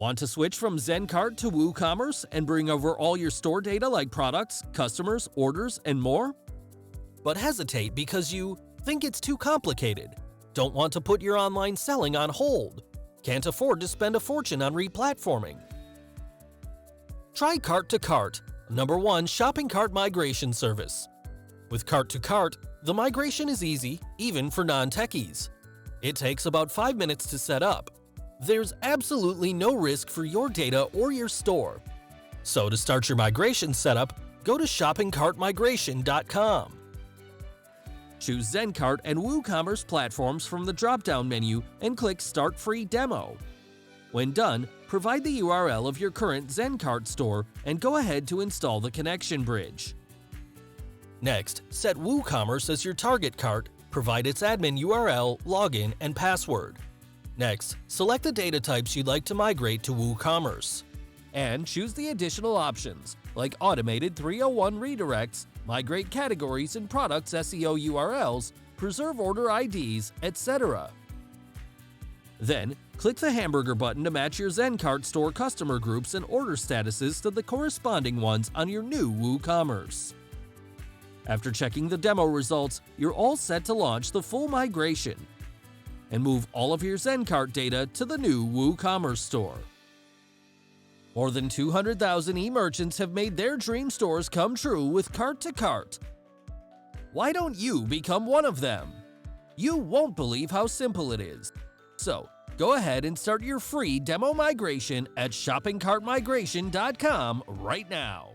Want to switch from Zencart to Woocommerce and bring over all your store data like products, customers, orders, and more? But hesitate because you think it's too complicated, don't want to put your online selling on hold, can't afford to spend a fortune on replatforming. Try Cart to Cart, #1 shopping cart migration service. With Cart to Cart, the migration is easy, even for non-techies. It takes about 5 minutes to set up. There's absolutely no risk for your data or your store. So to start your migration setup, go to shoppingcartmigration.com. Choose Zencart and Woocommerce platforms from the drop-down menu and click Start Free Demo. When done, provide the URL of your current Zencart store and go ahead to install the connection bridge. Next, set Woocommerce as your target cart, provide its admin URL, login, and password. Next, select the data types you'd like to migrate to Woocommerce. And choose the additional options, like automated 301 redirects, migrate categories and products SEO URLs, preserve order IDs, etc. Then, click the hamburger button to match your Zencart store customer groups and order statuses to the corresponding ones on your new Woocommerce. After checking the demo results, you're all set to launch the full migration and move all of your Zencart data to the new Woocommerce store. More than 200,000 e-merchants have made their dream stores come true with Cart to Cart. Why don't you become one of them? You won't believe how simple it is. So, go ahead and start your free demo migration at shoppingcartmigration.com right now.